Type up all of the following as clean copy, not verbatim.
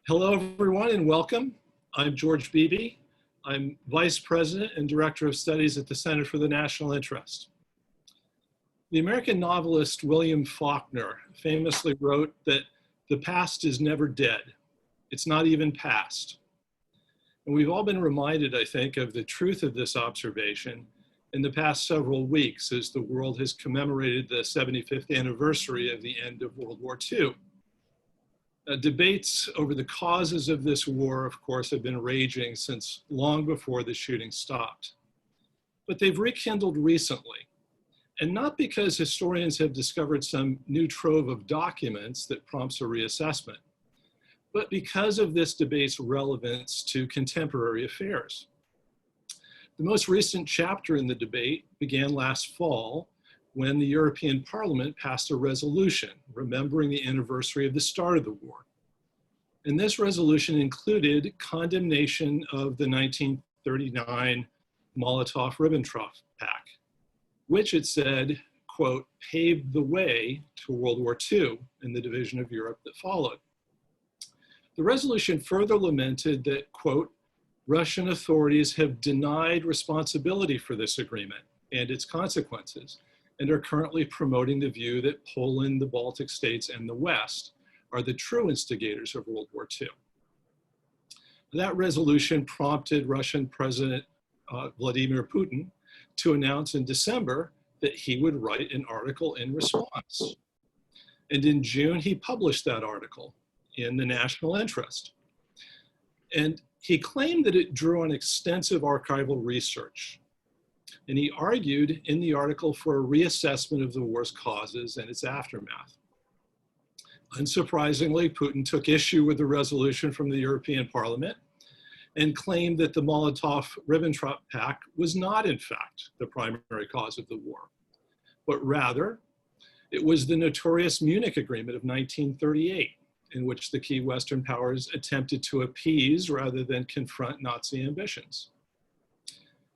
Hello, everyone, and welcome. I'm George Beebe. I'm Vice President and Director of Studies at the Center for the National Interest. The American novelist William Faulkner famously wrote that the past is never dead. It's not even past. And we've all been reminded, I think, of the truth of this observation in the past several weeks as the world has commemorated the 75th anniversary of the end of World War II. Debates over the causes of this war, of course, have been raging since long before the shooting stopped. But they've rekindled recently, and not because historians have discovered some new trove of documents that prompts a reassessment, but because of this debate's relevance to contemporary affairs. The most recent chapter in the debate began last fall when the European Parliament passed a resolution remembering the anniversary of the start of the war. And this resolution included condemnation of the 1939 Molotov-Ribbentrop Pact, which it said, quote, paved the way to World War II and the division of Europe that followed. The resolution further lamented that, quote, Russian authorities have denied responsibility for this agreement and its consequences, and are currently promoting the view that Poland, the Baltic states, and the West are the true instigators of World War II. That resolution prompted Russian President Vladimir Putin to announce in December that he would write an article in response. And in June, he published that article in the National Interest. And he claimed that it drew on extensive archival research. And he argued in the article for a reassessment of the war's causes and its aftermath. Unsurprisingly, Putin took issue with the resolution from the European Parliament and claimed that the Molotov-Ribbentrop Pact was not, in fact, the primary cause of the war, but rather, it was the notorious Munich Agreement of 1938, in which the key Western powers attempted to appease rather than confront Nazi ambitions.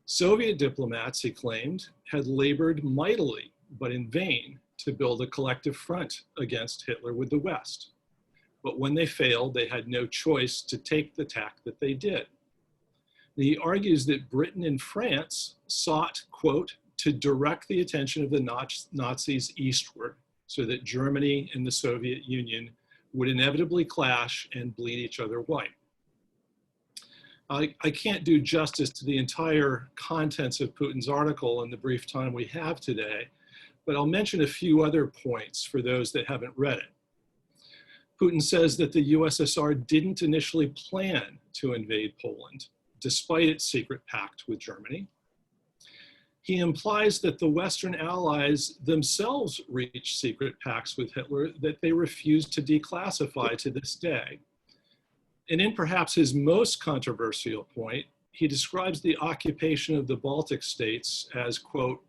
Soviet diplomats, he claimed, had labored mightily, but in vain, to build a collective front against Hitler with the West. But when they failed, they had no choice to take the tack that they did. And he argues that Britain and France sought, quote, to direct the attention of the Nazis eastward so that Germany and the Soviet Union would inevitably clash and bleed each other white. I can't do justice to the entire contents of Putin's article in the brief time we have today, but I'll mention a few other points for those that haven't read it. Putin says that the USSR didn't initially plan to invade Poland, despite its secret pact with Germany. He implies that the Western allies themselves reached secret pacts with Hitler that they refused to declassify to this day. And in perhaps his most controversial point, he describes the occupation of the Baltic states as, quote,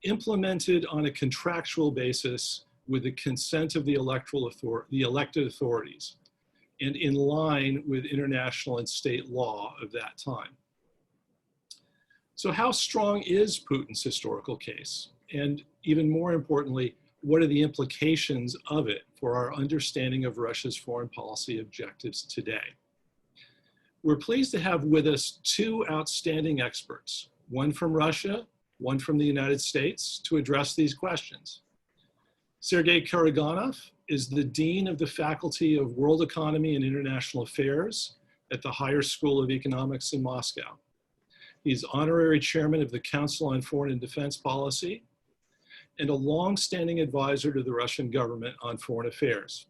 implemented on a contractual basis with the consent of the elected authorities and in line with international and state law of that time. So how strong is Putin's historical case? And even more importantly, what are the implications of it for our understanding of Russia's foreign policy objectives today? We're pleased to have with us two outstanding experts, one from Russia, one from the United States, to address these questions. Sergey Karaganov is the Dean of the Faculty of World Economy and International Affairs at the Higher School of Economics in Moscow. He's Honorary Chairman of the Council on Foreign and Defense Policy and a long-standing advisor to the Russian government on foreign affairs.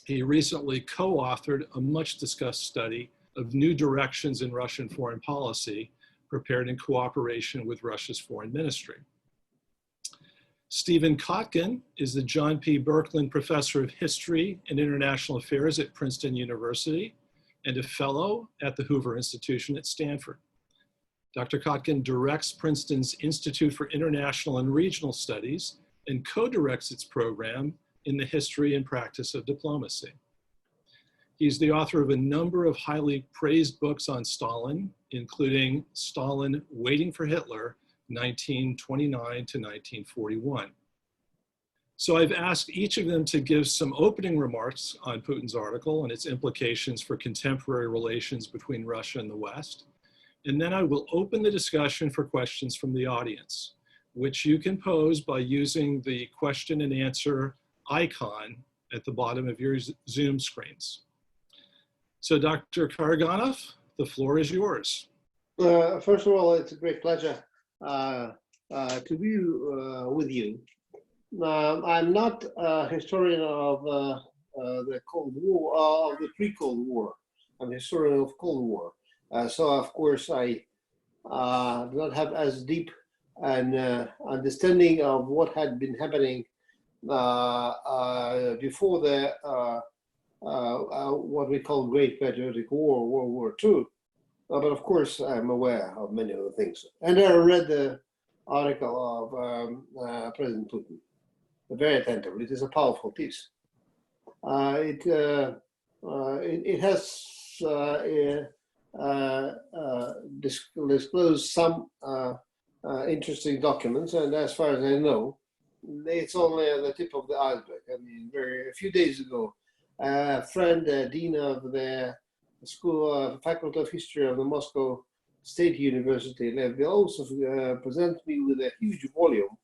He recently co-authored a much-discussed study of new directions in Russian foreign policy, prepared in cooperation with Russia's foreign ministry. Stephen Kotkin is the John P. Birkelund Professor of History and International Affairs at Princeton University and a fellow at the Hoover Institution at Stanford. Dr. Kotkin directs Princeton's Institute for International and Regional Studies and co-directs its program in the history and practice of diplomacy. He's the author of a number of highly praised books on Stalin, including Stalin Waiting for Hitler, 1929 to 1941. So I've asked each of them to give some opening remarks on Putin's article and its implications for contemporary relations between Russia and the West. And then I will open the discussion for questions from the audience, which you can pose by using the question and answer icon at the bottom of your Zoom screens. So Dr. Karaganov, the floor is yours. First of all, it's a great pleasure to be with you. I'm not a historian of the Cold War, of the pre-Cold War. I'm a historian of Cold War. So, of course, I do not have as deep an understanding of what had been happening before the what we call Great Patriotic War, World War II. But of course, I'm aware of many of the things. And I read the article of President Putin very attentively. It is a powerful piece. It has disclosed some interesting documents, and as far as I know, it's only the tip of the iceberg. I mean, a few days ago, a friend, dean of the School Faculty of History of the Moscow State University, Lev Belosov, presented me with a huge volume,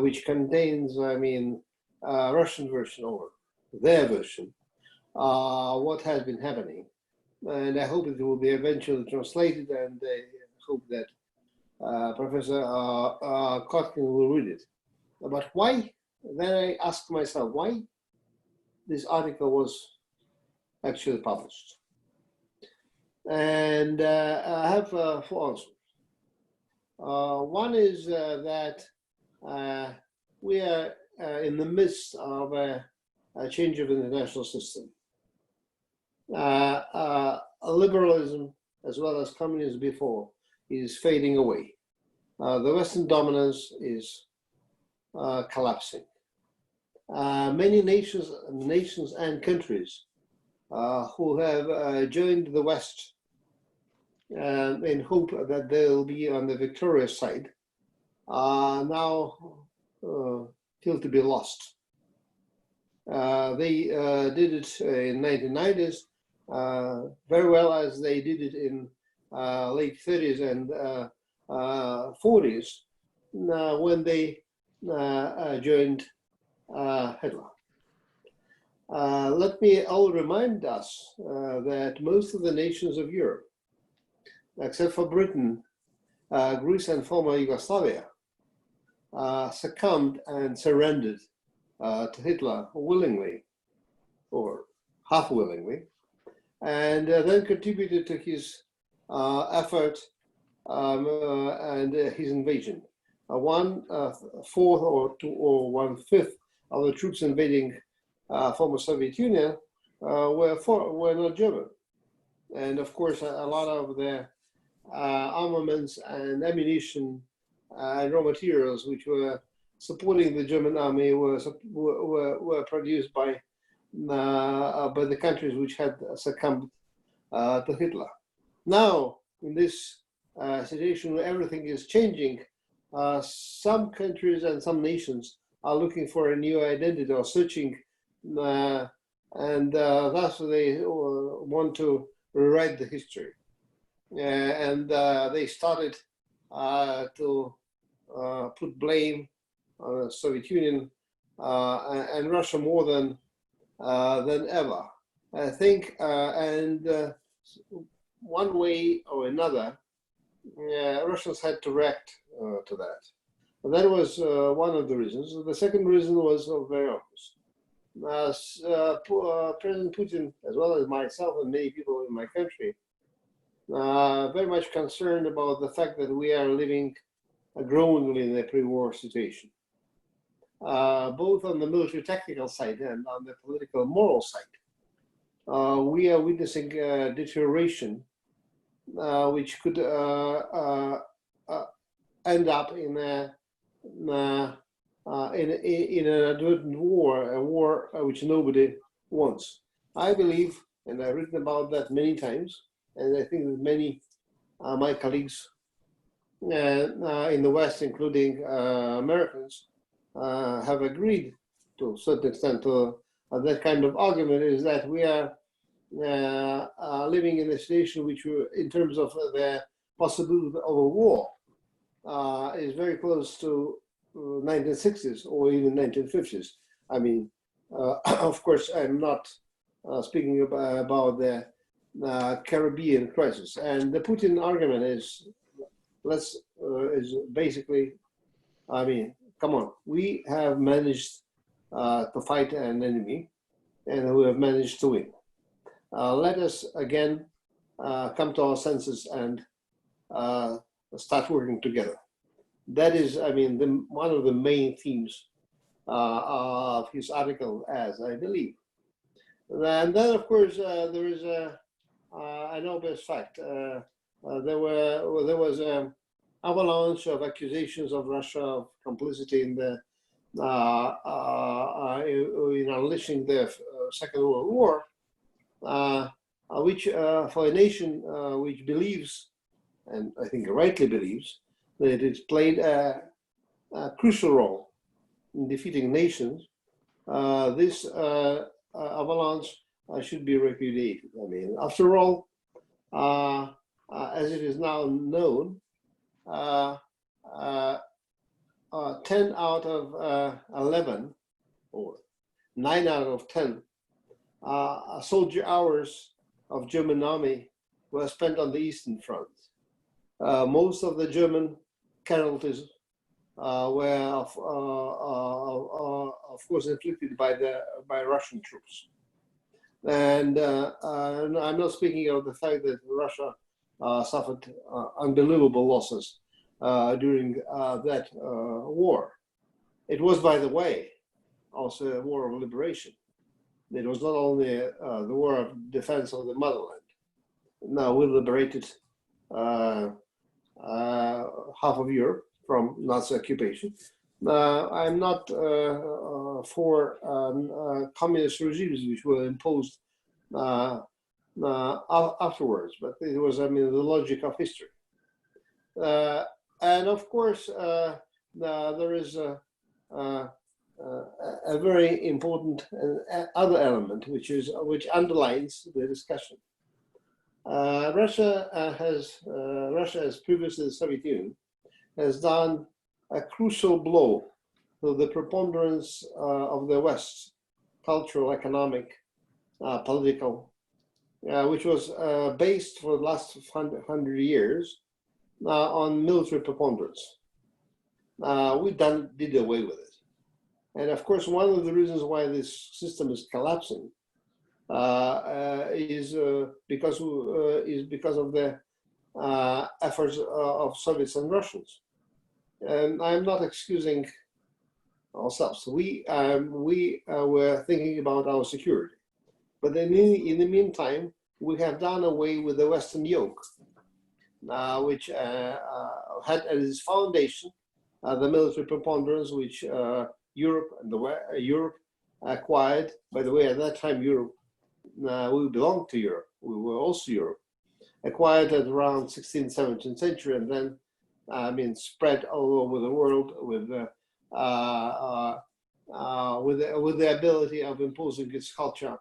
which contains, I mean, Russian version or their version, what has been happening. And I hope it will be eventually translated, and I hope that Professor Kotkin will read it. But why? Then I asked myself, why this article was actually published? And I have 4 answers. One is that we are in the midst of a change of international system. Liberalism, as well as communism before, is fading away. The Western dominance is collapsing. Many nations and countries who have joined the West in hope that they'll be on the victorious side now feel to be lost. They did it in 1990s very well, as they did it in late 30s and 40s when they joined Hitler. Let me all remind us that most of the nations of Europe, except for Britain, Greece and former Yugoslavia, succumbed and surrendered to Hitler willingly, or half willingly, and then contributed to his effort and his invasion. 1/4 or 1/5 of the troops invading former Soviet Union were not German. And of course, a lot of the armaments and ammunition and raw materials which were supporting the German army were produced by the countries which had succumbed to Hitler. Now, in this situation where everything is changing, some countries and some nations are looking for a new identity or searching, and thus they want to rewrite the history. And they started to put blame on the Soviet Union and Russia more than ever. I think, and one way or another, Russians had to react to that. And that was one of the reasons. The second reason was very obvious. President Putin, as well as myself and many people in my country, very much concerned about the fact that we are living growingly in a pre-war situation, both on the military tactical side and on the political moral side. We are witnessing deterioration, which could end up in an advertent war, a war which nobody wants. I believe, and I've written about that many times, and I think that many my colleagues in the West, including Americans, have agreed to a certain extent to that kind of argument is that we are living in a situation which, in terms of the possibility of a war, is very close to 1960s or even 1950s. I mean, of course, I'm not speaking about the Caribbean crisis. And the Putin argument is, is basically, I mean, come on, we have managed to fight an enemy, and we have managed to win. Let us again come to our senses and start working together. That is, I mean, one of the main themes of his article, as I believe. And then, of course, there is an obvious fact. There was an avalanche of accusations of Russia of complicity in the in unleashing the Second World War, which for a nation which believes, and I think rightly believes, that it played a crucial role in defeating nations, this avalanche should be repudiated. I mean, after all, as it is now known, 10 out of 11, or 9 out of 10 soldier hours of German army were spent on the Eastern Front. Most of the German casualties were, of course, inflicted by Russian troops. And I'm not speaking of the fact that Russia suffered unbelievable losses during that war. It was, by the way, also a war of liberation. It was not only the war of defense of the motherland. Now we liberated half of Europe from Nazi occupation. I'm not for communist regimes which were imposed afterwards, but it was, I mean, the logic of history. And of course, there is a very important other element which underlines the discussion. Russia, as previously the Soviet Union, has done a crucial blow to the preponderance of the West, cultural, economic, political, which was based for the last 100 years on military preponderance. We did away with it. And of course, one of the reasons why this system is collapsing is because of the efforts of Soviets and Russians. And I'm not excusing ourselves. We were thinking about our security, but in the meantime, we have done away with the Western yoke, which had as its foundation the military preponderance which Europe acquired. By the way, at that time, Europe, we belonged to Europe. We were also Europe, acquired at around 16th, 17th century, and then, I mean, spread all over the world with the ability of imposing its culture,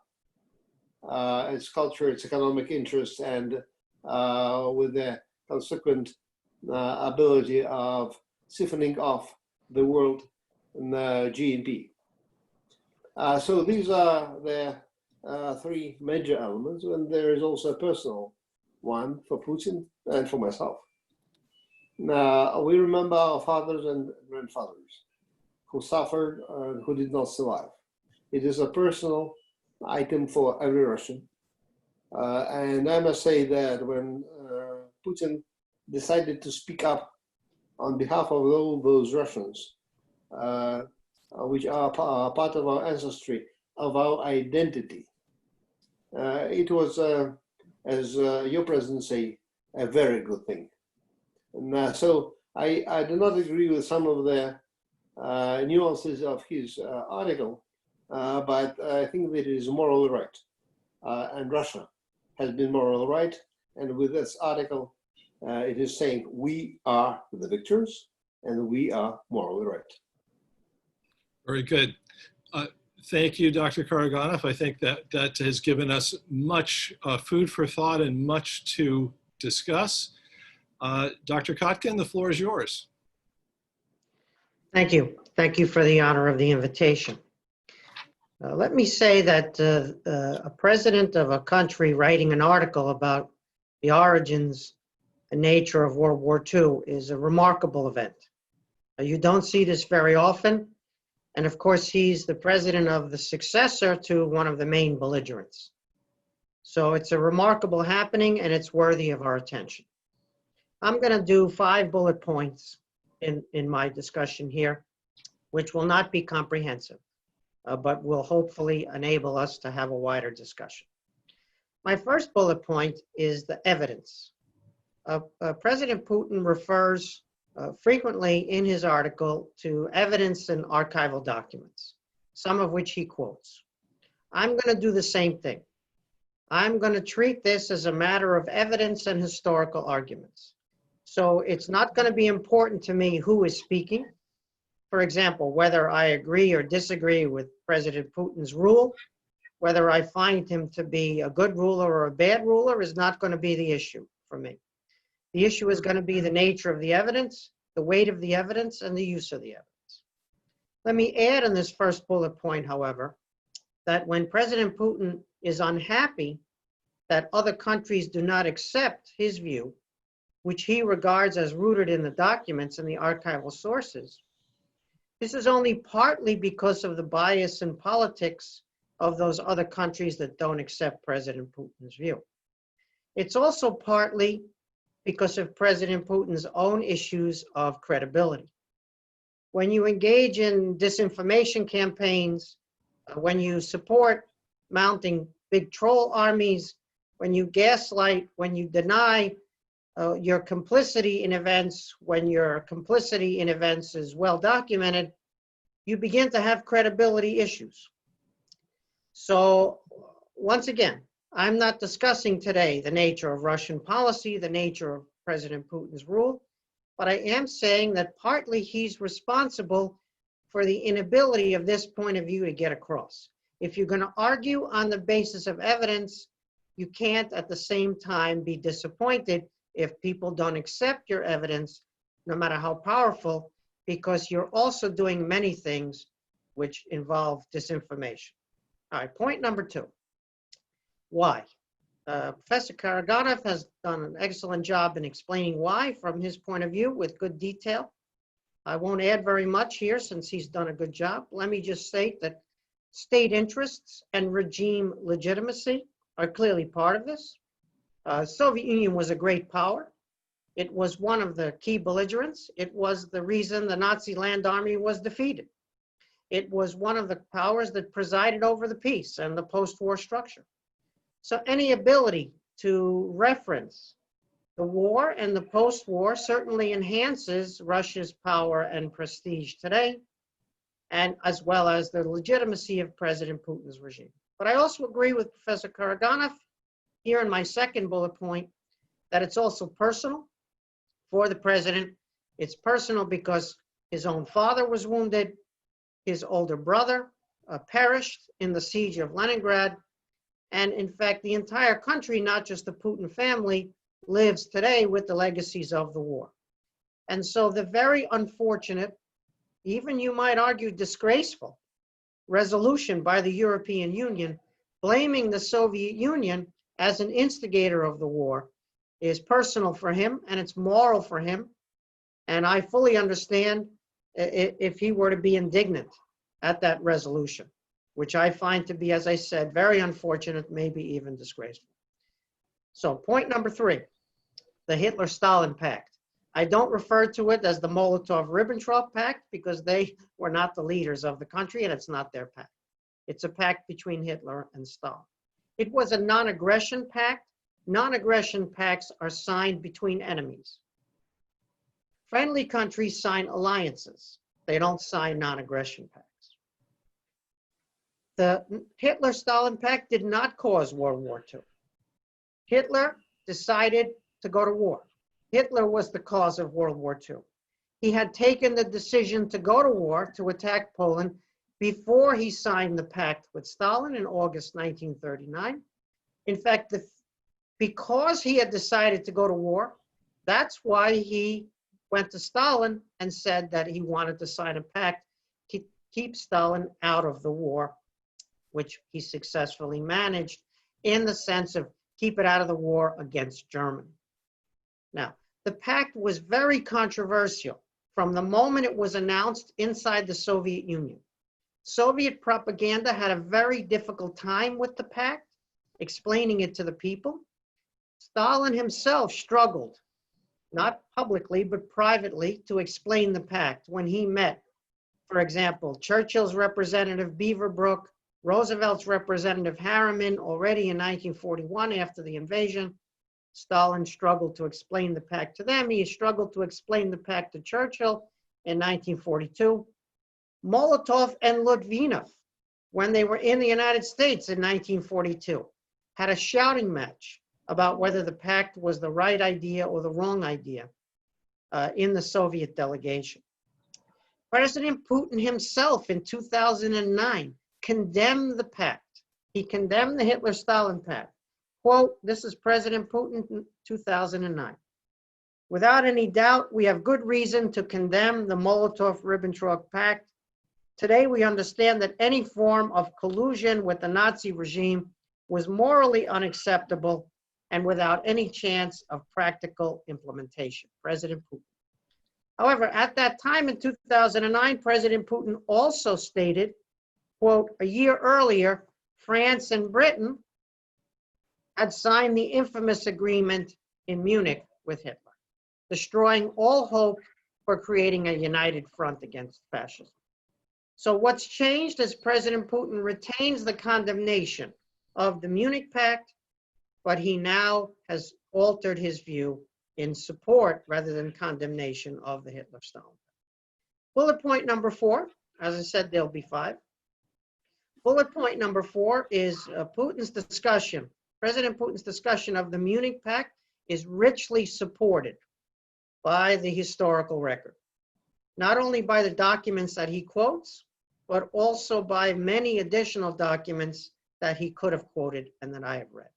its economic interest, and with the consequent ability of siphoning off the world GNP. So these are the three major elements, and there is also a personal one for Putin and for myself. Now, we remember our fathers and grandfathers who suffered and who did not survive. It is a personal item for every Russian. And I must say that when Putin decided to speak up on behalf of all those Russians, which are part of our ancestry, of our identity, it was, as your president say, a very good thing. And so I do not agree with some of the nuances of his article, but I think that it is morally right. And Russia has been morally right. And with this article, it is saying we are the victors and we are morally right. Very good. Thank you, Dr. Karaganov. I think that has given us much food for thought and much to discuss. Dr. Kotkin, the floor is yours. Thank you. Thank you for the honor of the invitation. Let me say that a president of a country writing an article about the origins and nature of World War II is a remarkable event. You don't see this very often. And of course, he's the president of the successor to one of the main belligerents. So it's a remarkable happening and it's worthy of our attention. I'm going to do 5 bullet points in my discussion here, which will not be comprehensive, but will hopefully enable us to have a wider discussion. My first bullet point is the evidence. President Putin refers frequently in his article to evidence and archival documents, some of which he quotes. I'm going to do the same thing. I'm going to treat this as a matter of evidence and historical arguments. So it's not going to be important to me who is speaking. For example, whether I agree or disagree with President Putin's rule, whether I find him to be a good ruler or a bad ruler is not going to be the issue for me. The issue is going to be the nature of the evidence, the weight of the evidence, and the use of the evidence. Let me add in this first bullet point, however, that when President Putin is unhappy that other countries do not accept his view, which he regards as rooted in the documents and the archival sources, this is only partly because of the bias in politics of those other countries that don't accept President Putin's view. It's also partly because of President Putin's own issues of credibility. When you engage in disinformation campaigns, when you support mounting big troll armies, when you gaslight, when you deny your complicity in events, when your complicity in events is well documented, you begin to have credibility issues. So once again, I'm not discussing today the nature of Russian policy, the nature of President Putin's rule, but I am saying that partly he's responsible for the inability of this point of view to get across. If you're going to argue on the basis of evidence, you can't at the same time be disappointed if people don't accept your evidence, no matter how powerful, because you're also doing many things which involve disinformation. All right, point number 2. Why? Professor Karaganov has done an excellent job in explaining why from his point of view with good detail. I won't add very much here since he's done a good job. Let me just state that state interests and regime legitimacy are clearly part of this. Soviet Union was a great power. It was one of the key belligerents. It was the reason the Nazi land army was defeated. It was one of the powers that presided over the peace and the post-war structure. So any ability to reference the war and the post-war certainly enhances Russia's power and prestige today, and as well as the legitimacy of President Putin's regime. But I also agree with Professor Karaganov here in my second bullet point that it's also personal for the president. It's personal because his own father was wounded, his older brother perished in the siege of Leningrad, and in fact, the entire country, not just the Putin family, lives today with the legacies of the war. And so the very unfortunate, even you might argue disgraceful, resolution by the European Union blaming the Soviet Union as an instigator of the war is personal for him and it's moral for him. And I fully understand if he were to be indignant at that resolution, which I find to be, as I said, very unfortunate, maybe even disgraceful. So point number 3, the Hitler-Stalin Pact. I don't refer to it as the Molotov-Ribbentrop Pact because they were not the leaders of the country and it's not their pact. It's a pact between Hitler and Stalin. It was a non-aggression pact. Non-aggression pacts are signed between enemies. Friendly countries sign alliances. They don't sign non-aggression pacts. The Hitler-Stalin Pact did not cause World War II. Hitler decided to go to war. Hitler was the cause of World War II. He had taken the decision to go to war to attack Poland before he signed the pact with Stalin in August 1939. In fact, because he had decided to go to war, that's why he went to Stalin and said that he wanted to sign a pact to keep Stalin out of the war, which he successfully managed in the sense of keep it out of the war against Germany. Now, the pact was very controversial from the moment it was announced inside the Soviet Union. Soviet propaganda had a very difficult time with the pact, explaining it to the people. Stalin himself struggled, not publicly, but privately, to explain the pact when he met, for example, Churchill's representative Beaverbrook, Roosevelt's representative Harriman already in 1941 after the invasion. Stalin struggled to explain the pact to them. He struggled to explain the pact to Churchill in 1942. Molotov and Litvinov, when they were in the United States in 1942, had a shouting match about whether the pact was the right idea or the wrong idea in the Soviet delegation. President Putin himself in 2009 condemned the pact. He condemned the Hitler-Stalin pact. Quote, this is President Putin in 2009. Without any doubt, we have good reason to condemn the Molotov-Ribbentrop Pact. Today, we understand that any form of collusion with the Nazi regime was morally unacceptable and without any chance of practical implementation. President Putin. However, at that time in 2009, President Putin also stated, quote, a year earlier, France and Britain had signed the infamous agreement in Munich with Hitler, destroying all hope for creating a united front against fascism. So what's changed is President Putin retains the condemnation of the Munich Pact, but he now has altered his view in support rather than condemnation of the Hitler-Stalin Pact. Bullet point number 4, as I said, there'll be 5. Bullet point number 4 is Putin's discussion. President Putin's discussion of the Munich Pact is richly supported by the historical record, not only by the documents that he quotes, but also by many additional documents that he could have quoted and that I have read.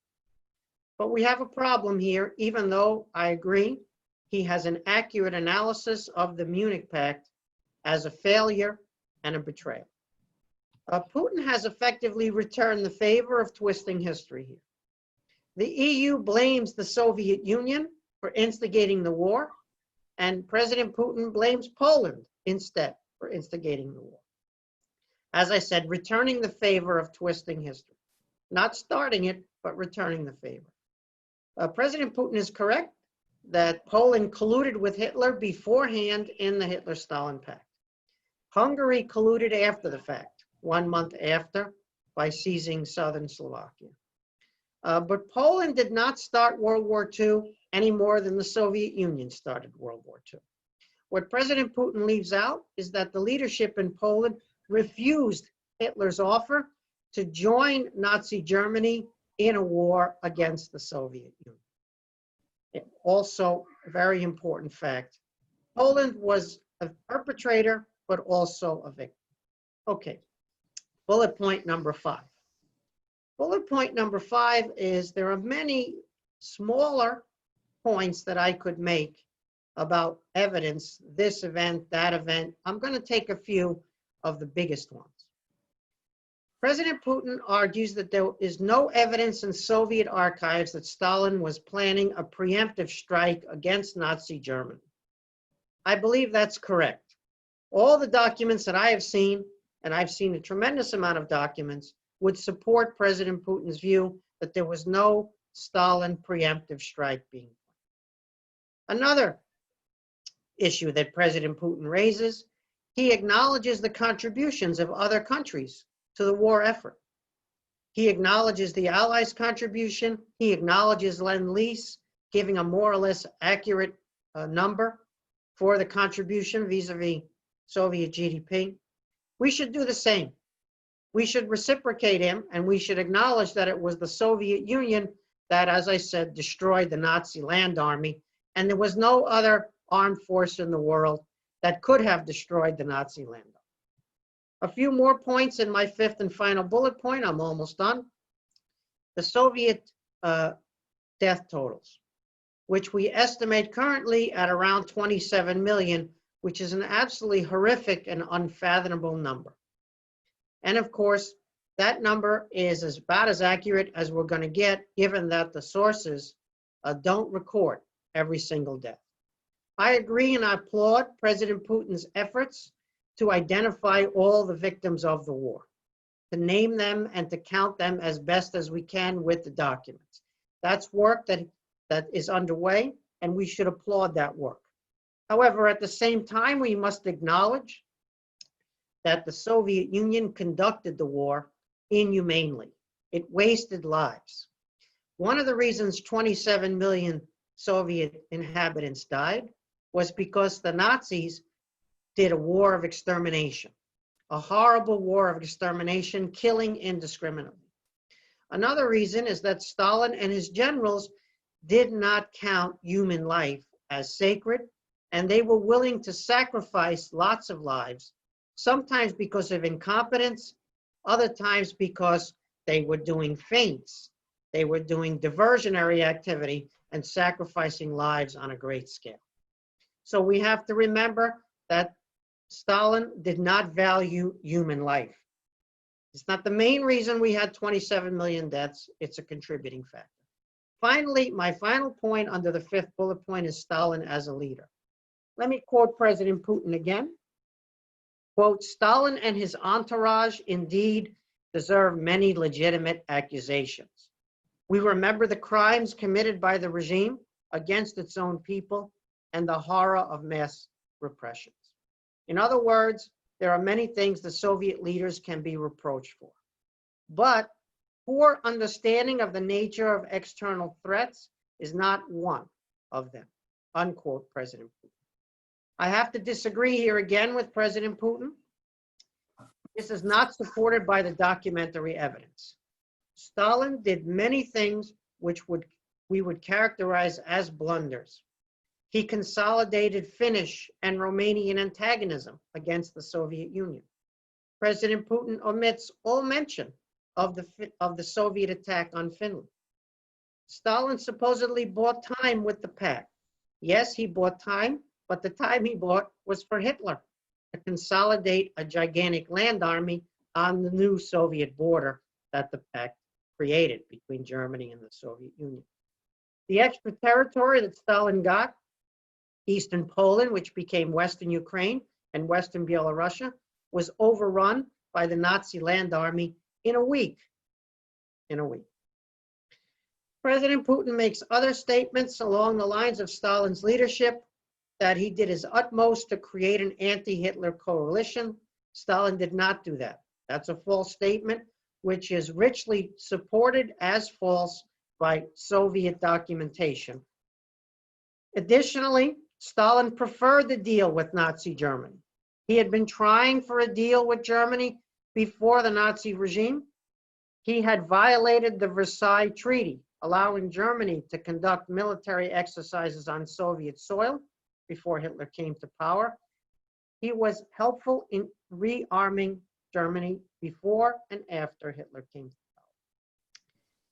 But we have a problem here, even though I agree he has an accurate analysis of the Munich Pact as a failure and a betrayal. Putin has effectively returned the favor of twisting history here. The EU blames the Soviet Union for instigating the war, and President Putin blames Poland instead for instigating the war. As I said, returning the favor of twisting history. Not starting it, but returning the favor. President Putin is correct that Poland colluded with Hitler beforehand in the Hitler-Stalin Pact. Hungary colluded after the fact, 1 month after, by seizing southern Slovakia. But Poland did not start World War II any more than the Soviet Union started World War II. What President Putin leaves out is that the leadership in Poland refused Hitler's offer to join Nazi Germany in a war against the Soviet Union. Also, a very important fact, Poland was a perpetrator, but also a victim. Okay, bullet point number 5. Bullet point number 5 is there are many smaller points that I could make about evidence, this event, that event. I'm going to take a few of the biggest ones. President Putin argues that there is no evidence in Soviet archives that Stalin was planning a preemptive strike against Nazi Germany. I believe that's correct. All the documents that I have seen, and I've seen a tremendous amount of documents, would support President Putin's view that there was no Stalin preemptive strike being planned. Another issue that President Putin raises, he acknowledges the contributions of other countries to the war effort. He acknowledges the Allies' contribution. He acknowledges Lend-Lease, giving a more or less accurate number for the contribution vis-a-vis Soviet GDP. We should do the same. We should reciprocate him, and we should acknowledge that it was the Soviet Union that, as I said, destroyed the Nazi land army, and there was no other armed force in the world that could have destroyed the Nazi land army. A few more points in my fifth and final bullet point. I'm almost done. The Soviet death totals, which we estimate currently at around 27 million, which is an absolutely horrific and unfathomable number. And of course, that number is about as accurate as we're going to get, given that the sources don't record every single death. I agree and I applaud President Putin's efforts to identify all the victims of the war, to name them and to count them as best as we can with the documents. That's work that is underway, and we should applaud that work. However, at the same time, we must acknowledge that the Soviet Union conducted the war inhumanely. It wasted lives. One of the reasons 27 million Soviet inhabitants died was because the Nazis did a war of extermination, a horrible war of extermination, killing indiscriminately. Another reason is that Stalin and his generals did not count human life as sacred, and they were willing to sacrifice lots of lives, sometimes because of incompetence, other times because they were doing feints, they were doing diversionary activity and sacrificing lives on a great scale. So we have to remember that Stalin did not value human life. It's not the main reason we had 27 million deaths. It's a contributing factor. Finally, my final point under the fifth bullet point is Stalin as a leader. Let me quote President Putin again. Quote, Stalin and his entourage indeed deserve many legitimate accusations. We remember the crimes committed by the regime against its own people and the horror of mass repressions. In other words, there are many things the Soviet leaders can be reproached for. But poor understanding of the nature of external threats is not one of them, unquote, President Putin. I have to disagree here again with President Putin. This is not supported by the documentary evidence. Stalin did many things which we would characterize as blunders. He consolidated Finnish and Romanian antagonism against the Soviet Union. President Putin omits all mention of the Soviet attack on Finland. Stalin supposedly bought time with the pact. Yes, he bought time, but the time he bought was for Hitler to consolidate a gigantic land army on the new Soviet border that the pact created between Germany and the Soviet Union. The extra territory that Stalin got, Eastern Poland, which became Western Ukraine, and Western Belarusia, was overrun by the Nazi land army in a week. President Putin makes other statements along the lines of Stalin's leadership, that he did his utmost to create an anti-Hitler coalition. Stalin did not do that. That's a false statement, which is richly supported as false by Soviet documentation. Additionally, Stalin preferred the deal with Nazi Germany. He had been trying for a deal with Germany before the Nazi regime. He had violated the Versailles Treaty, allowing Germany to conduct military exercises on Soviet soil before Hitler came to power. He was helpful in rearming Germany before and after Hitler came to power.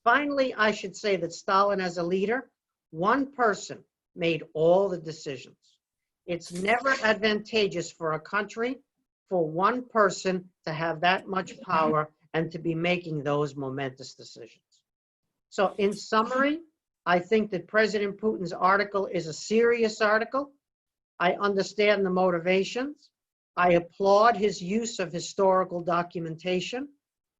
Finally, I should say that Stalin as a leader, one person made all the decisions. It's never advantageous for a country for one person to have that much power and to be making those momentous decisions. So in summary, I think that President Putin's article is a serious article. I understand the motivations. I applaud his use of historical documentation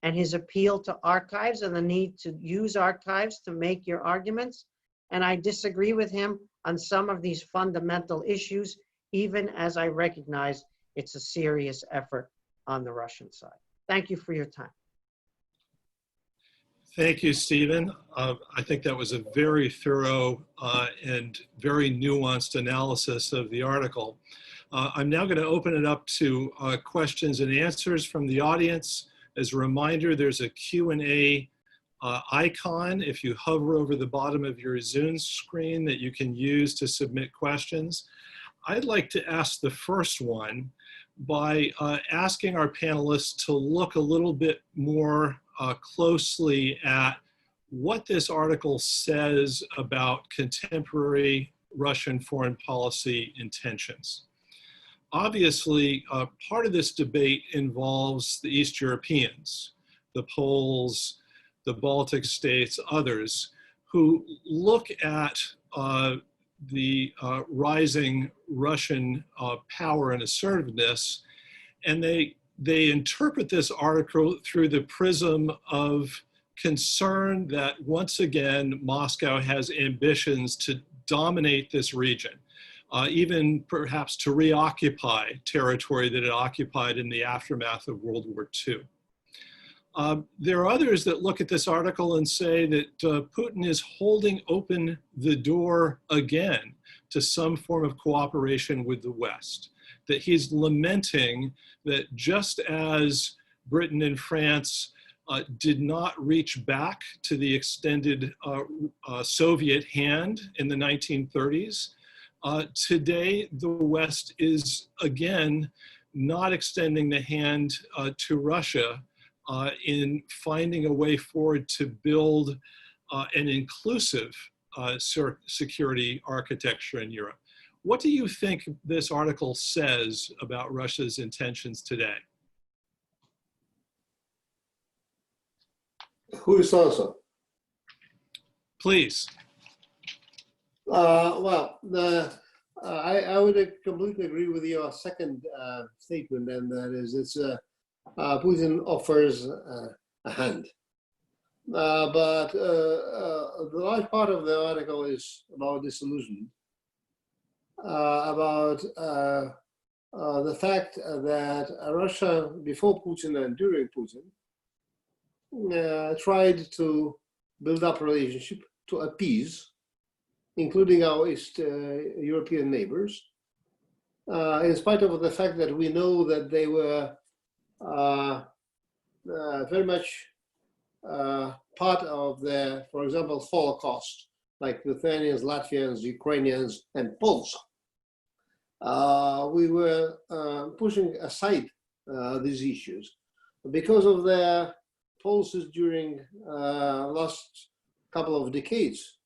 and his appeal to archives and the need to use archives to make your arguments. And I disagree with him on some of these fundamental issues, even as I recognize it's a serious effort on the Russian side. Thank you for your time. Thank you, Stephen. I think that was a very thorough and very nuanced analysis of the article. I'm now going to open it up to questions and answers from the audience. As a reminder, there's a Q&A icon if you hover over the bottom of your Zoom screen that you can use to submit questions. I'd like to ask the first one, by asking our panelists to look a little bit more closely at what this article says about contemporary Russian foreign policy intentions. Obviously, part of this debate involves the East Europeans, the Poles, the Baltic states, others, who look at the rising Russian power and assertiveness, and they interpret this article through the prism of concern that once again Moscow has ambitions to dominate this region, even perhaps to reoccupy territory that it occupied in the aftermath of World War II. There are others that look at this article and say that Putin is holding open the door again to some form of cooperation with the West, that he's lamenting that just as Britain and France did not reach back to the extended Soviet hand in the 1930s, today the West is again not extending the hand to Russia in finding a way forward to build an inclusive security architecture in Europe. What do you think this article says about Russia's intentions today? Who is also? Please. Well, I would completely agree with your second statement, and that is Putin offers a hand. But the large part of the article is about disillusionment, about the fact that Russia, before Putin and during Putin, tried to build up a relationship to appease, including our East European neighbors, in spite of the fact that we know that they were very much part of the, for example, Holocaust, like Lithuanians, Latvians, Ukrainians, and Poles. We were pushing aside these issues because of their policies during last couple of decades.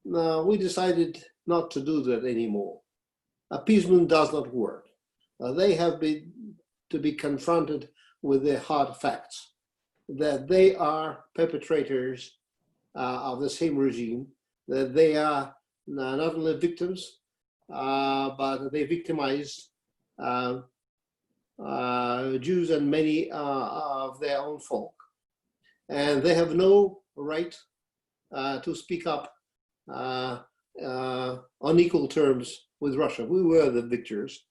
We decided not to do that anymore. Appeasement does not work. They have to be confronted with the hard facts that they are perpetrators of the same regime, that they are not only victims, but they victimized Jews and many of their own folk. And they have no right to speak up on equal terms with Russia. We were the victors,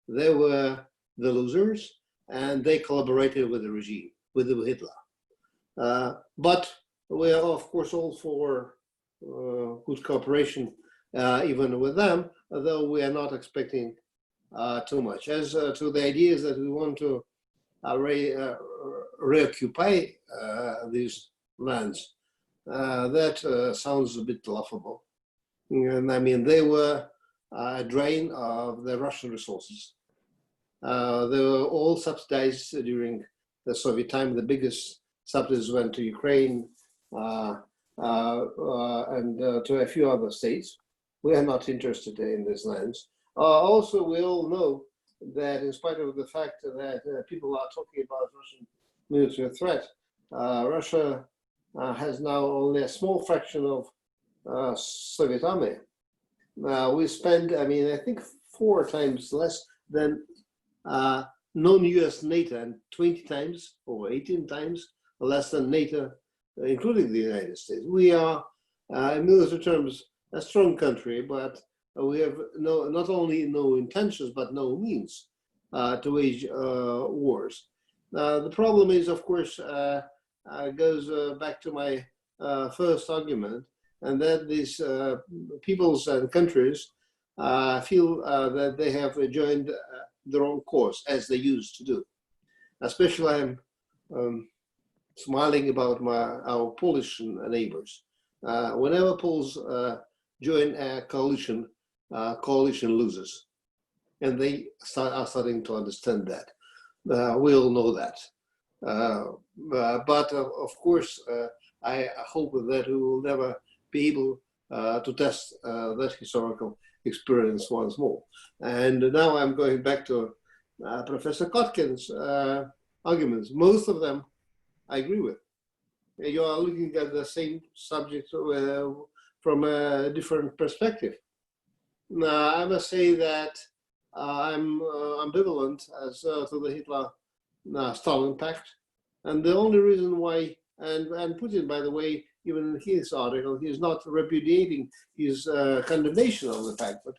they were the losers, and they collaborated with the regime, with Hitler. But we are, of course, all for good cooperation, even with them, though we are not expecting too much. As to the ideas that we want to reoccupy these lands, that sounds a bit laughable. And I mean, they were a drain of the Russian resources. They were all subsidized during the Soviet time. The biggest subsidies went to Ukraine and to a few other states. We are not interested in these lands. Also, we all know that in spite of the fact that people are talking about Russian military threat, Russia has now only a small fraction of Soviet army. We spend, I mean, I think 4 times less than non-US NATO, and 20 times or 18 times less than NATO, including the United States. We are, in military terms, a strong country, but we have not only no intentions, but no means to wage wars. The problem is, of course, goes back to my first argument, and that these peoples and countries feel that they have joined the wrong cause, as they used to do. Especially, I'm smiling about our Polish neighbors. Whenever Poles join a coalition, coalition loses. and they are starting to understand that. We all know that. But of course, I hope that we will never be able to test that historical experience once more. And now I'm going back to Professor Kotkin's arguments. Most of them I agree with. You are looking at the same subject from a different perspective. Now, I must say that I'm ambivalent as to the Hitler-Stalin pact. And the only reason why, and Putin, by the way, even in his article, he is not repudiating his condemnation of the pact, but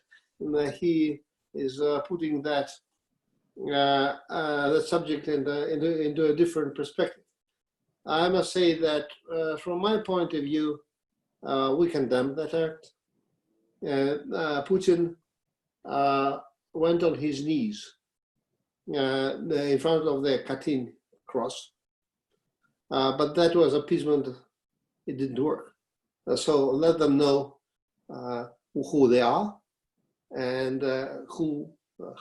he is putting that subject into a different perspective. I must say that from my point of view, we condemn that act. Putin went on his knees in front of the Katyn cross, but that was appeasement. It didn't work. So let them know who they are and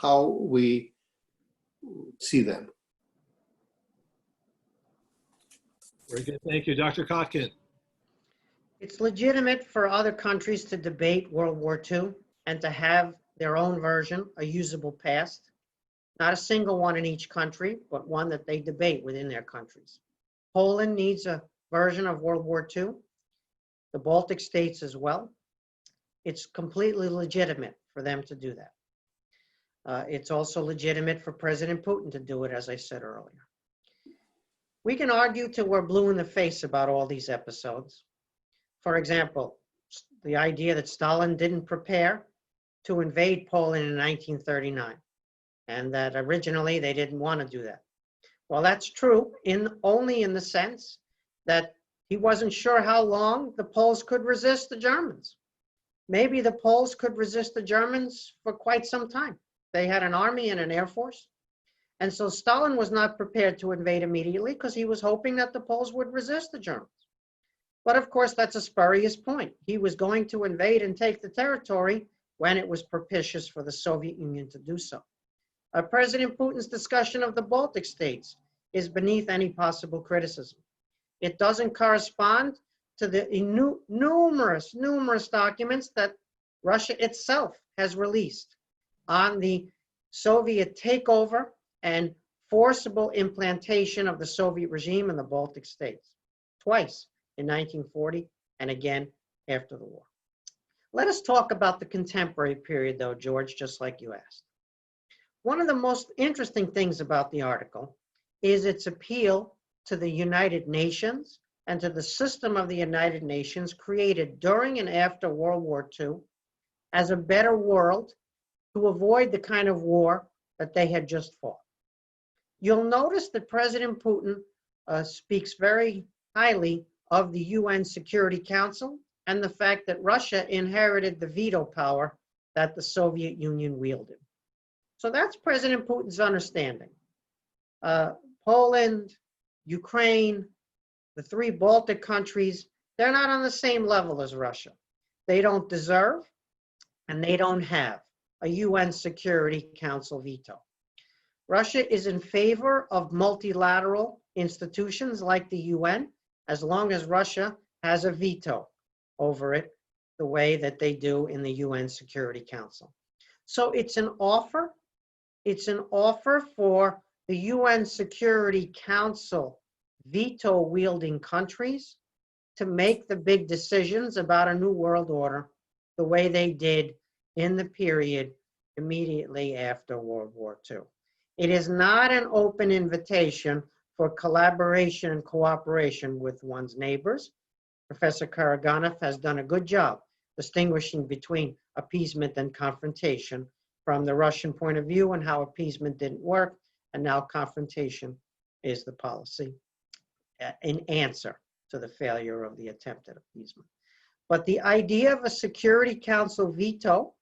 how we see them. Very good. Thank you. Dr. Kotkin. It's legitimate for other countries to debate World War II and to have their own version, a usable past. Not a single one in each country, but one that they debate within their countries. Poland needs a version of World War II, the Baltic states as well. It's completely legitimate for them to do that. It's also legitimate for President Putin to do it, as I said earlier. We can argue till we're blue in the face about all these episodes. For example, the idea that Stalin didn't prepare to invade Poland in 1939, and that originally they didn't want to do that. Well, that's true only in the sense that he wasn't sure how long the Poles could resist the Germans. Maybe the Poles could resist the Germans for quite some time. They had an army and an air force. And so Stalin was not prepared to invade immediately because he was hoping that the Poles would resist the Germans. But of course, that's a spurious point. He was going to invade and take the territory when it was propitious for the Soviet Union to do so. President Putin's discussion of the Baltic states is beneath any possible criticism. It doesn't correspond to the numerous documents that Russia itself has released on the Soviet takeover and forcible implantation of the Soviet regime in the Baltic states, twice in 1940 and again after the war. Let us talk about the contemporary period, though, George, just like you asked. One of the most interesting things about the article is its appeal to the United Nations and to the system of the United Nations created during and after World War II as a better world to avoid the kind of war that they had just fought. You'll notice that President Putin speaks very highly of the UN Security Council and the fact that Russia inherited the veto power that the Soviet Union wielded. So that's President Putin's understanding. Poland, Ukraine, the 3 Baltic countries, they're not on the same level as Russia. They don't deserve and they don't have a UN Security Council veto. Russia is in favor of multilateral institutions like the UN as long as Russia has a veto over it the way that they do in the UN Security Council. So it's an offer for the UN Security Council veto-wielding countries to make the big decisions about a new world order the way they did in the period immediately after World War II. It is not an open invitation for collaboration and cooperation with one's neighbors. Professor Karaganov has done a good job distinguishing between appeasement and confrontation from the Russian point of view and how appeasement didn't work, and now confrontation is the policy in answer to the failure of the attempted appeasement. But the idea of a Security Council veto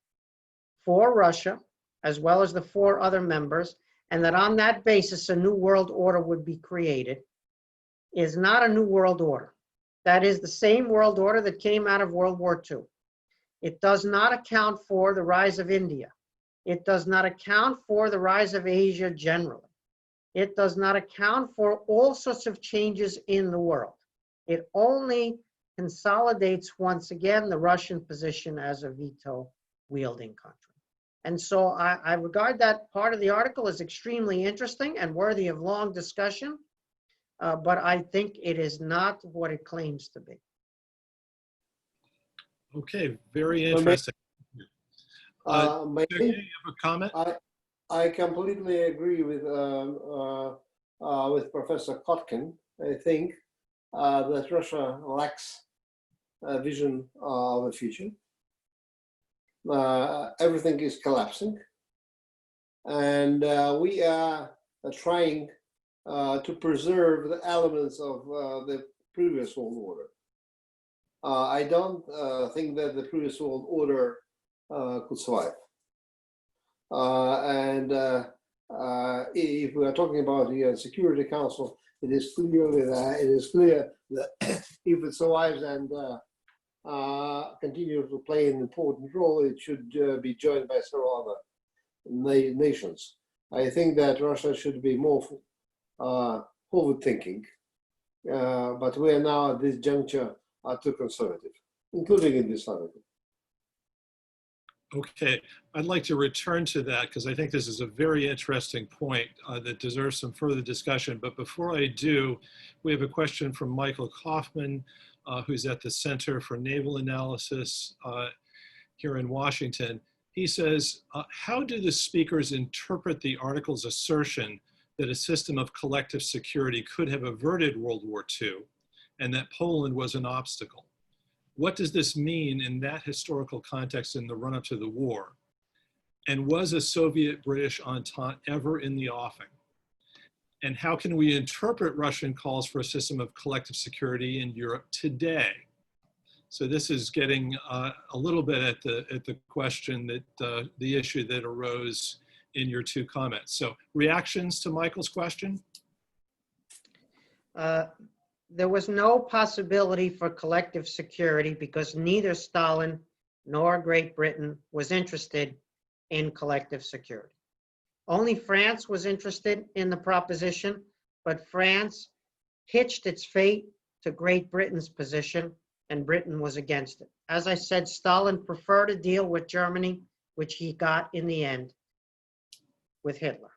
for Russia, as well as the 4 other members, and that on that basis a new world order would be created, is not a new world order. That is the same world order that came out of World War II. It does not account for the rise of India. It does not account for the rise of Asia generally. It does not account for all sorts of changes in the world. It only consolidates once again the Russian position as a veto-wielding country. And so I regard that part of the article as extremely interesting and worthy of long discussion, but I think it is not what it claims to be. Okay, very interesting. May Sergey, you have a comment? I completely agree with Professor Kotkin. I think that Russia lacks a vision of the future. Everything is collapsing, and we are trying to preserve the elements of the previous world order. I don't think that the previous world order could survive. If we are talking about the UN Security Council, it is clear that if it survives and continue to play an important role, it should be joined by several other nations. I think that Russia should be more forward-thinking, but we are now at this juncture too conservative, including in this article. Okay, I'd like to return to that because I think this is a very interesting point that deserves some further discussion. But before I do, we have a question from Michael Kaufman, who's at the Center for Naval Analysis here in Washington. He says, how do the speakers interpret the article's assertion that a system of collective security could have averted World War II and that Poland was an obstacle? What does this mean in that historical context in the run-up to the war? And was a Soviet-British entente ever in the offing? And how can we interpret Russian calls for a system of collective security in Europe today? So this is getting a little bit at the question that the issue that arose in your two comments. So reactions to Michael's question? There was no possibility for collective security because neither Stalin nor Great Britain was interested in collective security. Only France was interested in the proposition, but France hitched its fate to Great Britain's position, and Britain was against it. As I said, Stalin preferred a deal with Germany, which he got in the end with Hitler.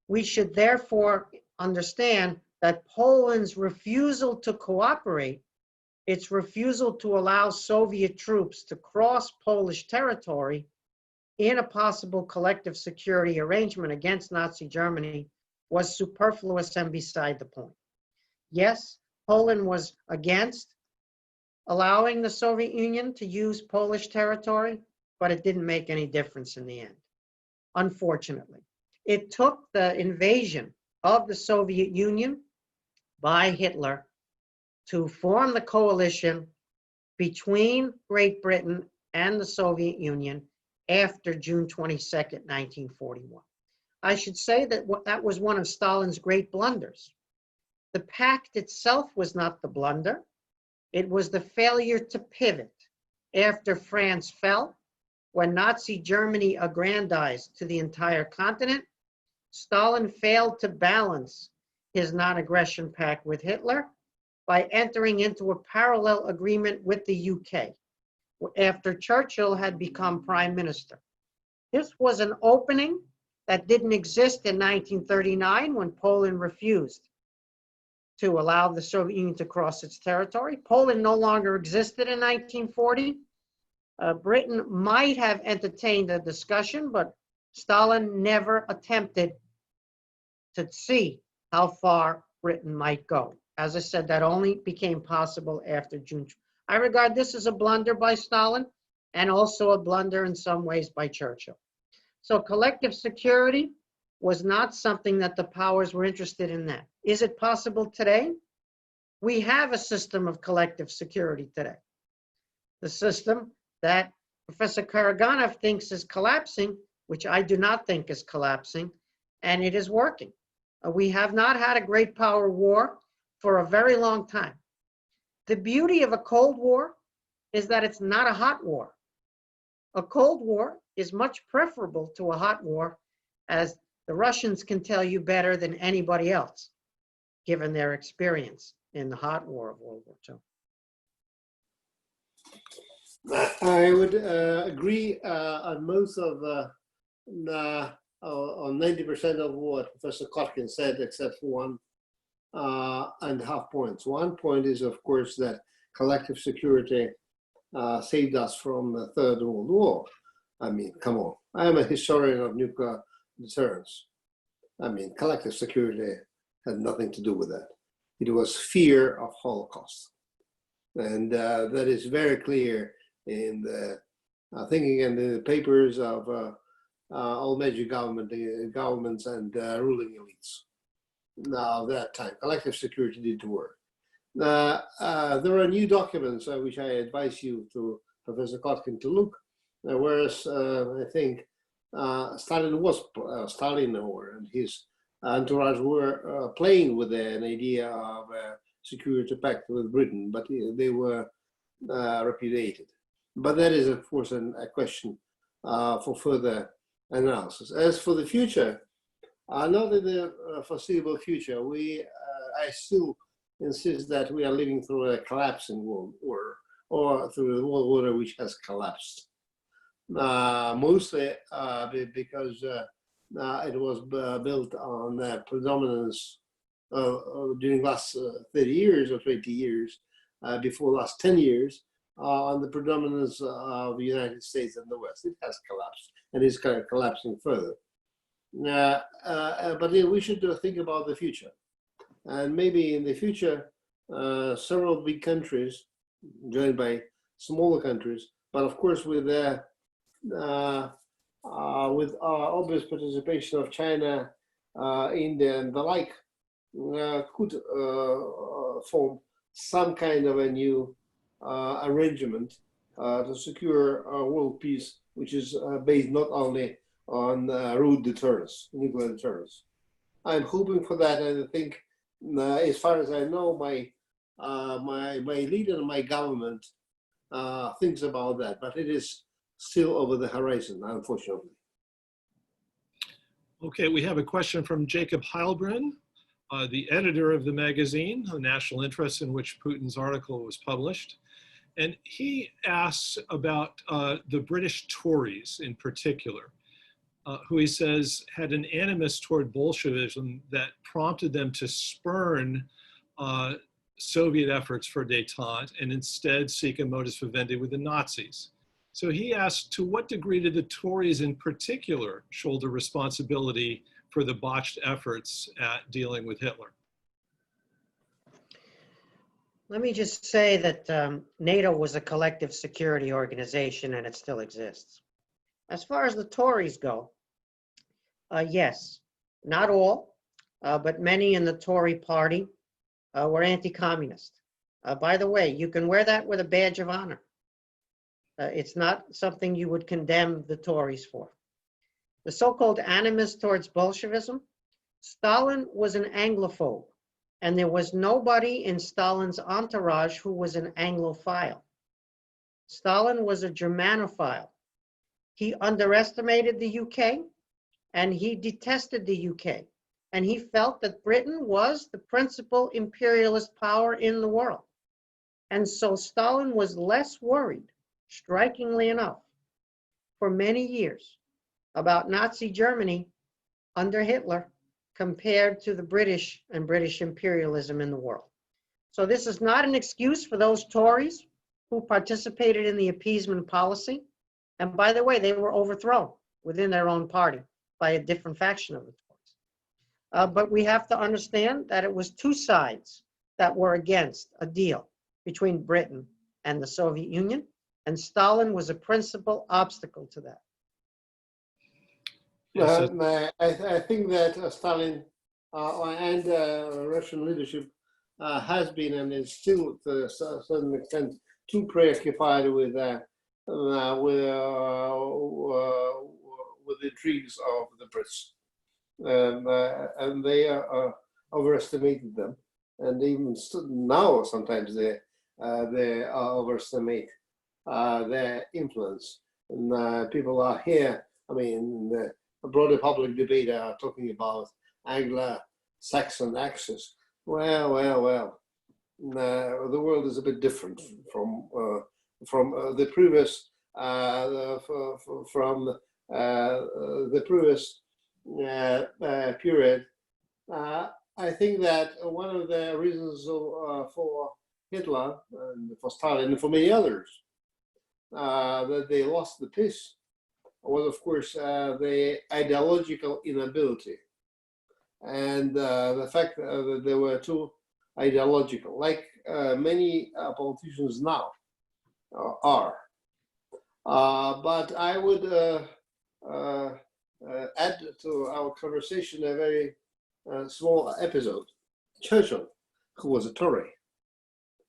We should therefore understand that Poland's refusal to cooperate, its refusal to allow Soviet troops to cross Polish territory in a possible collective security arrangement against Nazi Germany, was superfluous and beside the point. Yes, Poland was against allowing the Soviet Union to use Polish territory, but it didn't make any difference in the end, unfortunately. It took the invasion of the Soviet Union by Hitler to form the coalition between Great Britain and the Soviet Union after June 22nd, 1941. I should say that that was one of Stalin's great blunders. The pact itself was not the blunder. It was the failure to pivot after France fell. When Nazi Germany aggrandized to the entire continent, Stalin failed to balance his non-aggression pact with Hitler by entering into a parallel agreement with the UK after Churchill had become prime minister. This was an opening that didn't exist in 1939 when Poland refused to allow the Soviet Union to cross its territory. Poland no longer existed in 1940. Britain might have entertained a discussion, but Stalin never attempted to see how far Britain might go. As I said, that only became possible after June. I regard this as a blunder by Stalin and also a blunder in some ways by Churchill. So collective security was not something that the powers were interested in then. Is it possible today? We have a system of collective security today. The system that Professor Karaganov thinks is collapsing, which I do not think is collapsing, and it is working. We have not had a great power war for a very long time. The beauty of a Cold War is that it's not a hot war. A Cold War is much preferable to a hot war, as the Russians can tell you better than anybody else, given their experience in the hot war of World War II. I would agree on most of, on 90% of what Professor Kotkin said, except for 1.5 points. 1 point is, of course, that collective security saved us from the Third World War. I mean, come on. I am a historian of nuclear deterrence. I mean, collective security had nothing to do with that. It was fear of Holocaust. And that is very clear in the thinking and the papers of all major governments and ruling elites. Now, that time, collective security didn't work. There are new documents which I advise you to Professor Kotkin to look, whereas I think Stalin and his entourage were playing with an idea of a security pact with Britain, but they were repudiated. But that is, of course, a question for further analysis. As for the future, not in the foreseeable future, I still insist that we are living through a collapsing world order, or through a world order which has collapsed. Mostly because it was built on the predominance during last 30 years or 20 years, before last 10 years, on the predominance of the United States and the West. It has collapsed and is kind of collapsing further. But we should think about the future. And maybe in the future, several big countries, joined by smaller countries, but of course with obvious participation of China, India, and the like, could form some kind of a new arrangement to secure world peace, which is based not only on rude deterrence, nuclear deterrence. I'm hoping for that, and I think, as far as I know, my leader and my government thinks about that, but it is still over the horizon, unfortunately. Okay, we have a question from Jacob Heilbrunn, the editor of the magazine, The National Interest, in which Putin's article was published. And he asks about the British Tories in particular, who he says had an animus toward Bolshevism that prompted them to spurn Soviet efforts for détente and instead seek a modus vivendi with the Nazis. So he asked, to what degree did the Tories in particular shoulder responsibility for the botched efforts at dealing with Hitler? Let me just say that NATO was a collective security organization, and it still exists. As far as the Tories go, yes, not all, but many in the Tory party were anti-communist. By the way, you can wear that with a badge of honor. It's not something you would condemn the Tories for. The so-called animus towards Bolshevism, Stalin was an Anglophobe, and there was nobody in Stalin's entourage who was an Anglophile. Stalin was a Germanophile. He underestimated the UK, and he detested the UK, and he felt that Britain was the principal imperialist power in the world. And so Stalin was less worried, strikingly enough, for many years about Nazi Germany under Hitler compared to the British and British imperialism in the world. So this is not an excuse for those Tories who participated in the appeasement policy. And by the way, they were overthrown within their own party by a different faction of the Tories. But we have to understand that it was two sides that were against a deal between Britain and the Soviet Union, and Stalin was a principal obstacle to that. I think that Stalin and Russian leadership has been and is still, to a certain extent, too preoccupied with the intrigues of the Brits, and they overestimated them, and even now sometimes they overestimate their influence. And people are here, I mean, the broader public debate are talking about Anglo-Saxon axis. Well. The world is a bit different from the previous period. I think that one of the reasons for Hitler and for Stalin and for many others that they lost the peace was, of course, the ideological inability and the fact that they were too ideological, like many politicians now are. But I would add to our conversation a very small episode. Churchill, who was a Tory,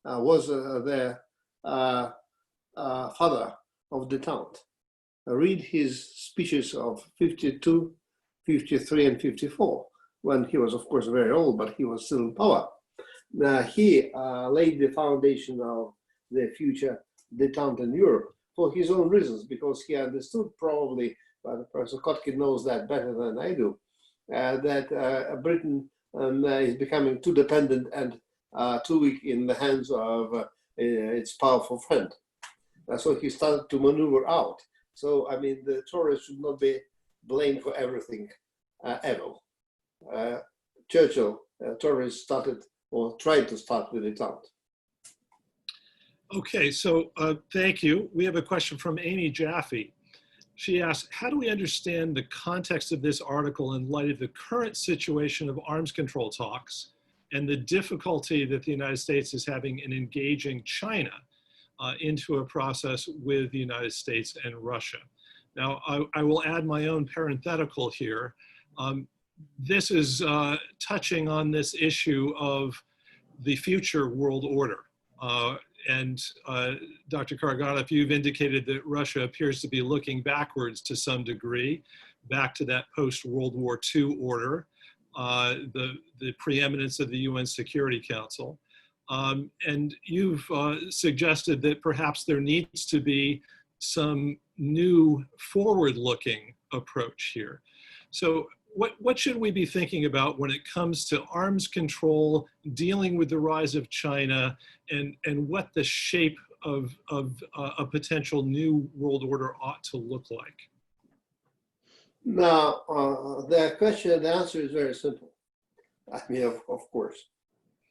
was the father of detente. Read his speeches of 52, 53, and 54, when he was, of course, very old, but he was still in power. He laid the foundation of the future detente in Europe for his own reasons, because he understood probably, but Professor Kotkin knows that better than I do, that Britain is becoming too dependent and too weak in the hands of its powerful friend. So he started to maneuver out. So, I mean, the Tories should not be blamed for everything ever. Churchill, Tories started or tried to start with detente. Okay, so thank you. We have a question from Amy Jaffe. She asks, how do we understand the context of this article in light of the current situation of arms control talks and the difficulty that the United States is having in engaging China into a process with the United States and Russia? Now, I will add my own parenthetical here. This is touching on this issue of the future world order. And Dr. Karaganov, you've indicated that Russia appears to be looking backwards to some degree, back to that post-World War II order, the preeminence of the UN Security Council. And you've suggested that perhaps there needs to be some new forward-looking approach here. So what should we be thinking about when it comes to arms control, dealing with the rise of China, and what the shape of a potential new world order ought to look like? Now, the answer is very simple. I mean, of course.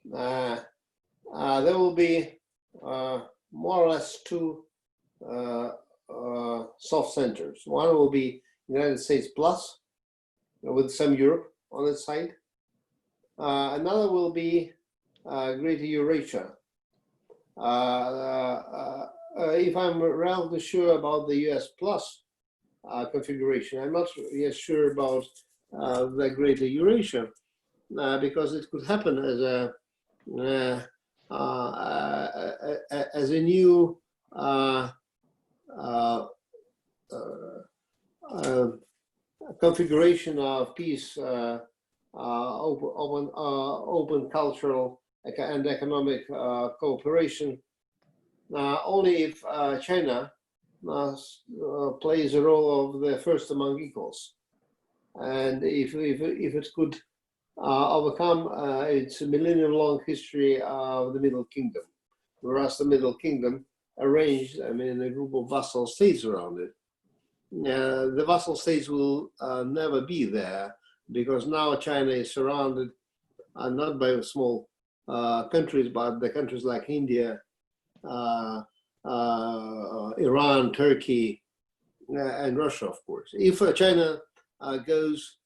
There will be more or less two soft centers. One will be United States plus, with some Europe on its side. Another will be Greater Eurasia. If I'm relatively sure about the US plus configuration, I'm not yet sure about the Greater Eurasia, because it could happen as a new configuration of peace, open cultural and economic cooperation, only if China plays a role of the first among equals, and if it could overcome its millennium-long history of the Middle Kingdom, whereas the Middle Kingdom arranged, I mean, a group of vassal states around it. The vassal states will never be there, because now China is surrounded not by small countries, but the countries like India, Iran, Turkey, and Russia, of course. If China goes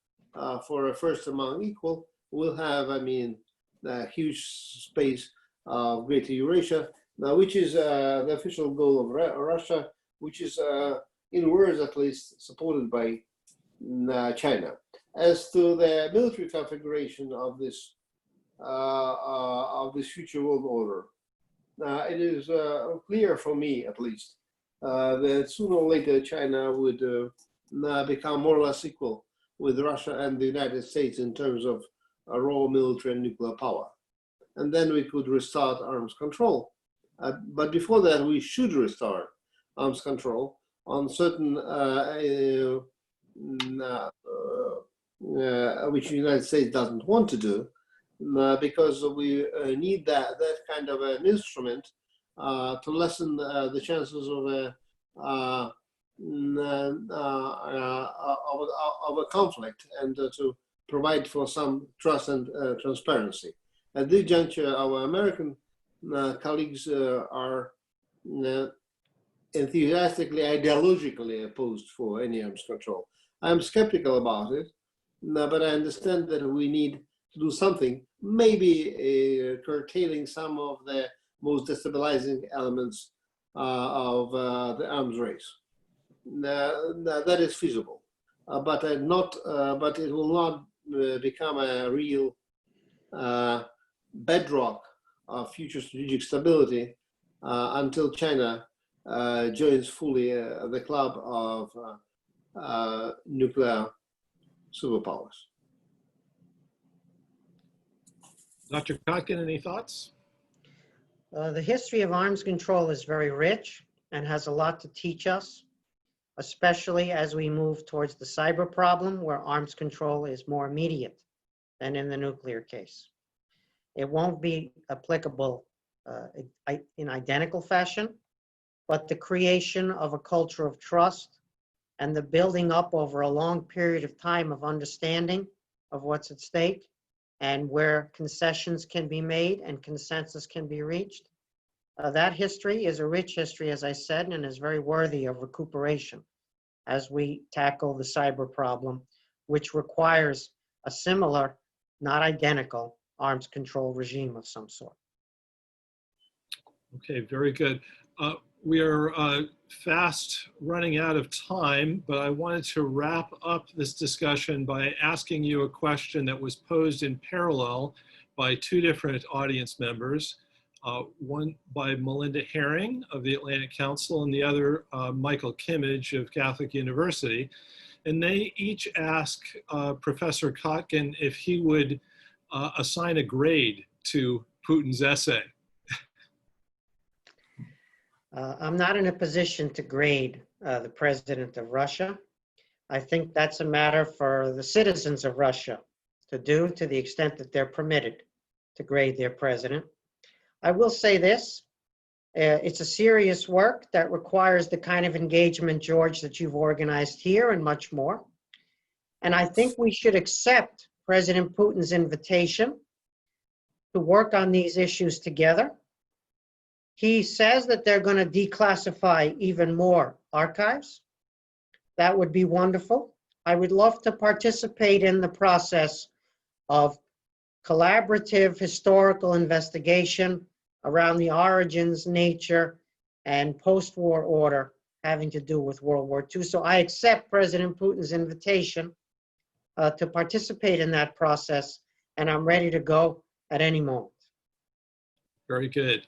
for a first among equal, we'll have, I mean, a huge space of Greater Eurasia, which is the official goal of Russia, which is in words at least supported by China. As to the military configuration of this future world order, it is clear for me, at least, that sooner or later China would become more or less equal with Russia and the United States in terms of raw military and nuclear power. And then we could restart arms control. But before that, we should restart arms control on certain which the United States doesn't want to do, because we need that kind of an instrument to lessen the chances of a conflict and to provide for some trust and transparency. At this juncture, our American colleagues are enthusiastically, ideologically opposed for any arms control. I'm skeptical about it, but I understand that we need to do something, maybe curtailing some of the most destabilizing elements of the arms race. That is feasible, but it will not become a real bedrock of future strategic stability until China joins fully the club of nuclear superpowers. Dr. Kotkin, any thoughts? The history of arms control is very rich and has a lot to teach us, especially as we move towards the cyber problem, where arms control is more immediate than in the nuclear case. It won't be applicable in identical fashion, but the creation of a culture of trust and the building up over a long period of time of understanding of what's at stake and where concessions can be made and consensus can be reached. That history is a rich history, as I said, and is very worthy of recuperation as we tackle the cyber problem, which requires a similar, not identical, arms control regime of some sort. Okay, very good. We are fast running out of time, but I wanted to wrap up this discussion by asking you a question that was posed in parallel by two different audience members. One by Melinda Herring of the Atlantic Council and the other Michael Kimmage of Catholic University. And they each ask Professor Kotkin if he would assign a grade to Putin's essay. I'm not in a position to grade the president of Russia. I think that's a matter for the citizens of Russia to do, to the extent that they're permitted to grade their president. I will say this, it's a serious work that requires the kind of engagement, George, that you've organized here and much more. And I think we should accept President Putin's invitation to work on these issues together. He says that they're going to declassify even more archives. That would be wonderful. I would love to participate in the process of collaborative historical investigation around the origins, nature, and post-war order having to do with World War II. So I accept President Putin's invitation to participate in that process, and I'm ready to go at any moment. Very good.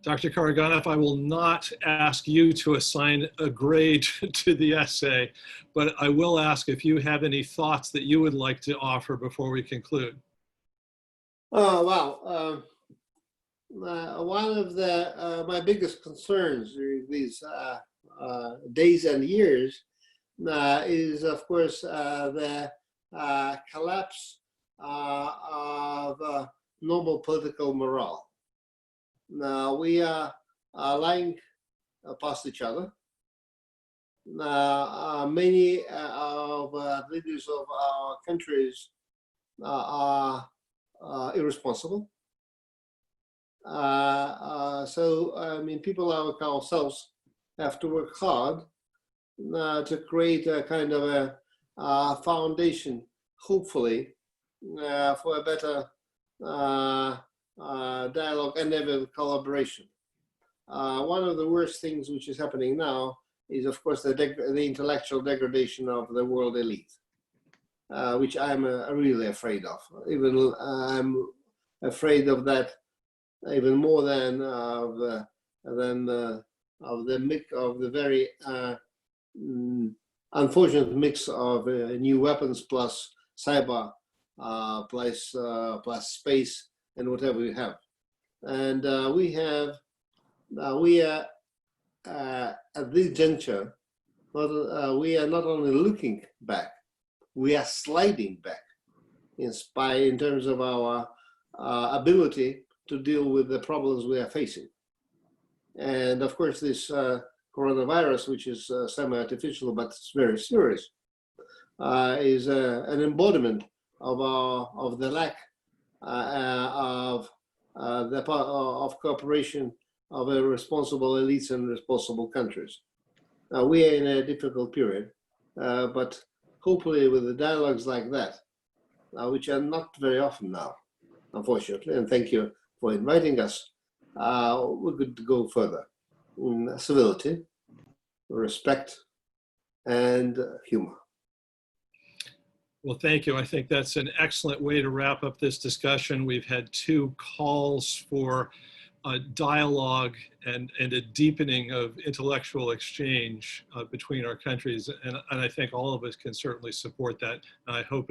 Dr. Karaganov, I will not ask you to assign a grade to the essay, but I will ask if you have any thoughts that you would like to offer before we conclude. Oh, wow. One of my biggest concerns during these days and years is, of course, the collapse of normal political morale. Now we are lying past each other. Many of leaders of our countries are irresponsible. So, I mean, people like ourselves have to work hard to create a kind of a foundation, hopefully, for a better dialogue and even collaboration. One of the worst things which is happening now is, of course, the intellectual degradation of the world elite, which I'm really afraid of. Even I'm afraid of that even more than of the very unfortunate mix of new weapons plus cyber plus space and whatever we have. And we are at this juncture, we are not only looking back, we are sliding back in terms of our ability to deal with the problems we are facing. And of course, this coronavirus, which is semi-artificial, but it's very serious, is an embodiment of the lack of cooperation of responsible elites and responsible countries. We are in a difficult period, but hopefully with the dialogues like that, which are not very often now, unfortunately, and thank you for inviting us, we could go further in civility, respect, and humor. Well, thank you. I think that's an excellent way to wrap up this discussion. We've had two calls for dialogue and a deepening of intellectual exchange between our countries, and I think all of us can certainly support that. And I hope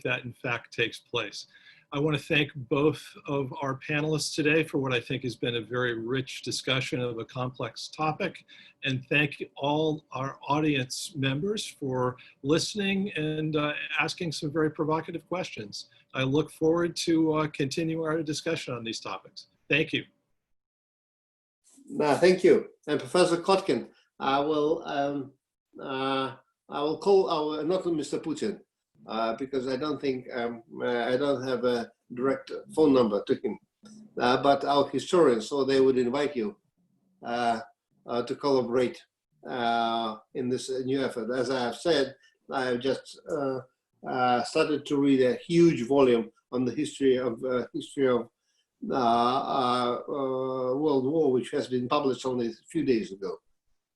that in fact takes place. I want to thank both of our panelists today for what I think has been a very rich discussion of a complex topic, and thank all our audience members for listening and asking some very provocative questions. I look forward to continue our discussion on these topics. Thank you. Thank you. And Professor Kotkin, I will call not Mr. Putin, because I don't think I don't have a direct phone number to him, but our historians, so they would invite you to collaborate in this new effort. As I have said, I have just started to read a huge volume on the history of World War, which has been published only a few days ago.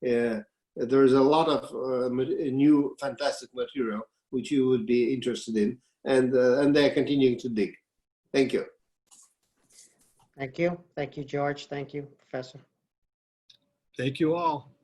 There is a lot of new fantastic material which you would be interested in, and they're continuing to dig. Thank you. Thank you. Thank you, George. Thank you, Professor. Thank you all.